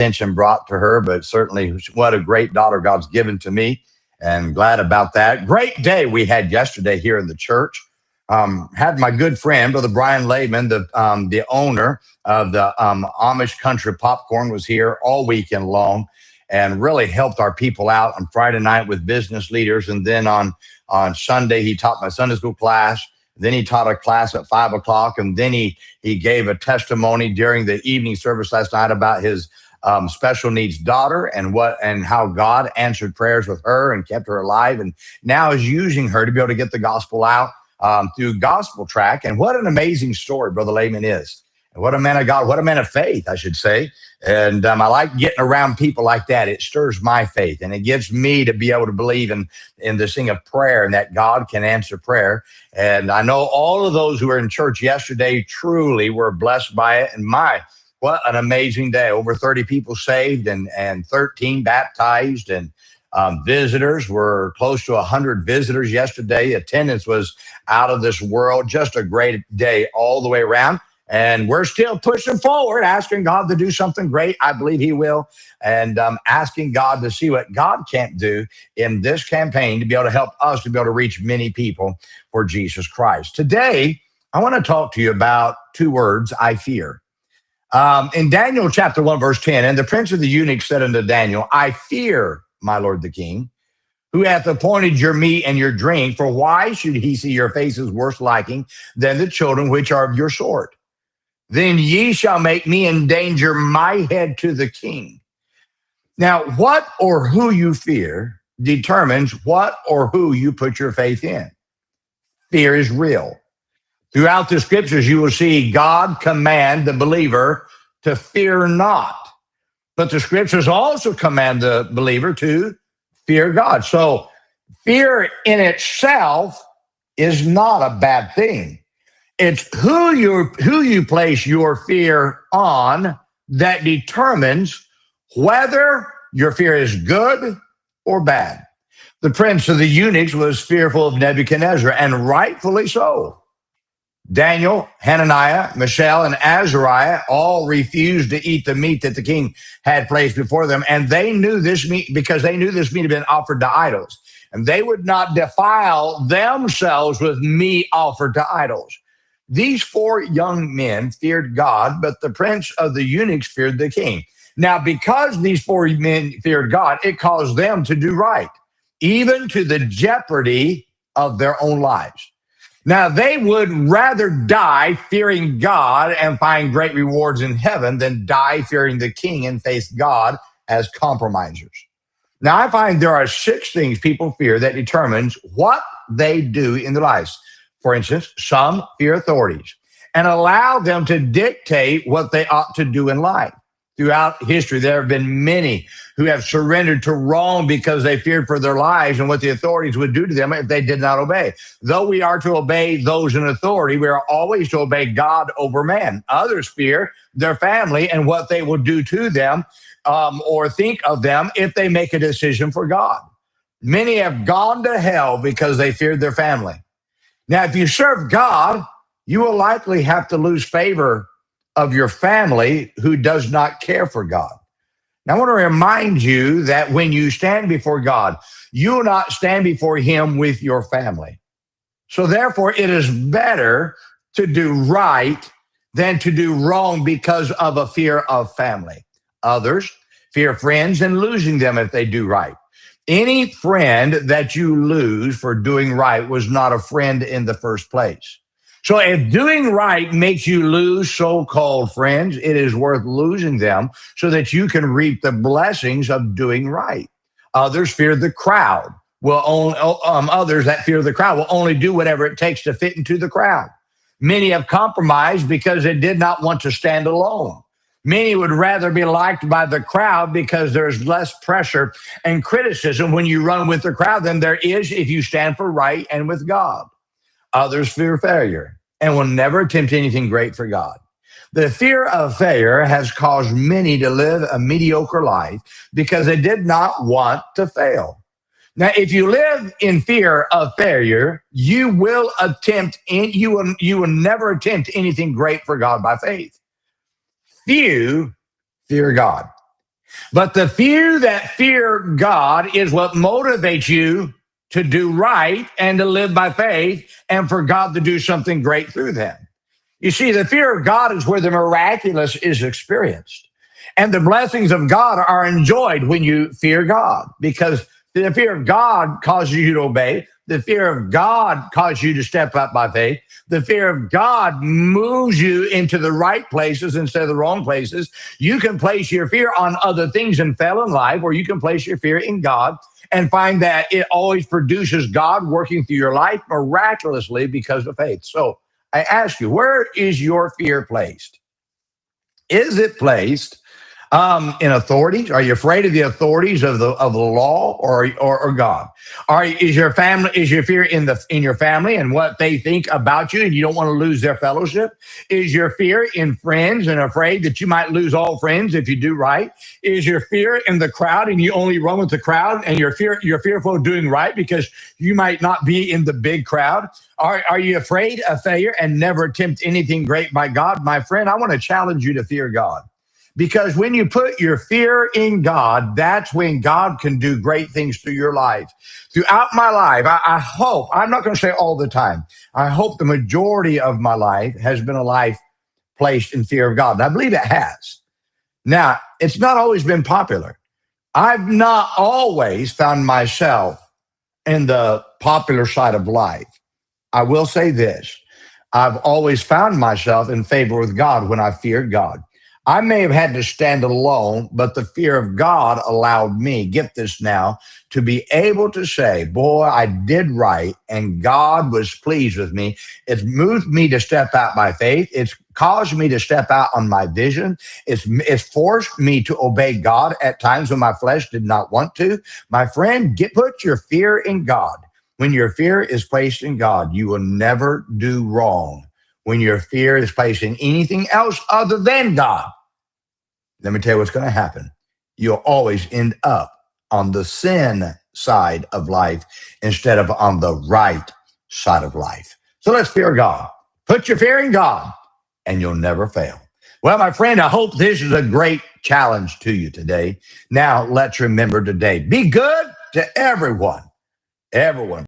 attention brought to her, but certainly what a great daughter God's given to me, and glad about that. Great day we had yesterday here in the church. Had my good friend, Brother Brian Layman, the owner of the Amish Country Popcorn, was here all weekend long and really helped our people out on Friday night with business leaders. And then on Sunday, he taught my Sunday school class. Then he taught a class at 5 o'clock. And then he gave a testimony during the evening service last night about his special needs daughter and how God answered prayers with her and kept her alive. And now is using her to be able to get the gospel out through Gospel Track. And what an amazing story Brother Layman is. And what a man of God, what a man of faith, I should say. And I like getting around people like that. It stirs my faith, and it gives me to be able to believe in this thing of prayer and that God can answer prayer. And I know all of those who were in church yesterday truly were blessed by it. And what an amazing day. Over 30 people saved and 13 baptized, and visitors were close to 100 visitors yesterday. Attendance was out of this world. Just a great day all the way around. And we're still pushing forward, asking God to do something great. I believe he will. And asking God to see what God can't do in this campaign to be able to help us to be able to reach many people for Jesus Christ. Today, I want to talk to you about two words, I fear. In Daniel chapter 1, verse 10, and the prince of the eunuchs said unto Daniel, I fear my lord the king, who hath appointed your meat and your drink, for why should he see your faces worse liking than the children which are of your sort? Then ye shall make me endanger my head to the king. Now, what or who you fear determines what or who you put your faith in. Fear is real. Throughout the scriptures, you will see God command the believer to fear not. But the scriptures also command the believer to fear God. So fear in itself is not a bad thing. It's who you place your fear on that determines whether your fear is good or bad. The prince of the eunuchs was fearful of Nebuchadnezzar, and rightfully so. Daniel, Hananiah, Mishael, and Azariah all refused to eat the meat that the king had placed before them, and they knew this meat because they knew this meat had been offered to idols, and they would not defile themselves with meat offered to idols. These four young men feared God, but the prince of the eunuchs feared the king. Now, because these four men feared God, it caused them to do right, even to the jeopardy of their own lives. Now, they would rather die fearing God and find great rewards in heaven than die fearing the king and face God as compromisers. Now, I find there are 6 things people fear that determines what they do in their lives. For instance, some fear authorities and allow them to dictate what they ought to do in life. Throughout history, there have been many who have surrendered to wrong because they feared for their lives and what the authorities would do to them if they did not obey. Though we are to obey those in authority, we are always to obey God over man. Others fear their family and what they will do to them or think of them if they make a decision for God. Many have gone to hell because they feared their family. Now, if you serve God, you will likely have to lose favor of your family who does not care for God. Now, I want to remind you that when you stand before God, you will not stand before him with your family. So therefore, it is better to do right than to do wrong because of a fear of family. Others fear friends and losing them if they do right. Any friend that you lose for doing right was not a friend in the first place. So if doing right makes you lose so-called friends, it is worth losing them so that you can reap the blessings of doing right. Others fear the crowd. Others that fear the crowd will only do whatever it takes to fit into the crowd. Many have compromised because they did not want to stand alone. Many would rather be liked by the crowd because there's less pressure and criticism when you run with the crowd than there is if you stand for right and with God. Others fear failure and will never attempt anything great for God. The fear of failure has caused many to live a mediocre life because they did not want to fail. Now, if you live in fear of failure, you will never attempt anything great for God by faith. Few fear God. But the few that fear God is what motivates you to do right and to live by faith and for God to do something great through them. You see, the fear of God is where the miraculous is experienced. And the blessings of God are enjoyed when you fear God, because the fear of God causes you to obey. The fear of God causes you to step up by faith. The fear of God moves you into the right places instead of the wrong places. You can place your fear on other things and fail in life, or you can place your fear in God and find that it always produces God working through your life miraculously because of faith. So I ask you, where is your fear placed? Is it placed in authorities? Are you afraid of the authorities of the law, or God? Is your fear in your family and what they think about you, and you don't want to lose their fellowship? Is your fear in friends and afraid that you might lose all friends if you do right? Is your fear in the crowd and you only run with the crowd, and you're fearful of doing right because you might not be in the big crowd? Are you afraid of failure and never attempt anything great by God? My friend, I want to challenge you to fear God. Because when you put your fear in God, that's when God can do great things through your life. Throughout my life, I hope, I'm not going to say all the time, I hope the majority of my life has been a life placed in fear of God. And I believe it has. Now, it's not always been popular. I've not always found myself in the popular side of life. I will say this. I've always found myself in favor with God when I feared God. I may have had to stand alone, but the fear of God allowed me, get this now, to be able to say, boy, I did right, and God was pleased with me. It's moved me to step out by faith. It's caused me to step out on my vision. It's forced me to obey God at times when my flesh did not want to. My friend, put your fear in God. When your fear is placed in God, you will never do wrong. When your fear is placed in anything else other than God, let me tell you what's going to happen. You'll always end up on the sin side of life instead of on the right side of life. So let's fear God. Put your fear in God, and you'll never fail. Well, my friend, I hope this is a great challenge to you today. Now, let's remember today, be good to everyone. Everyone.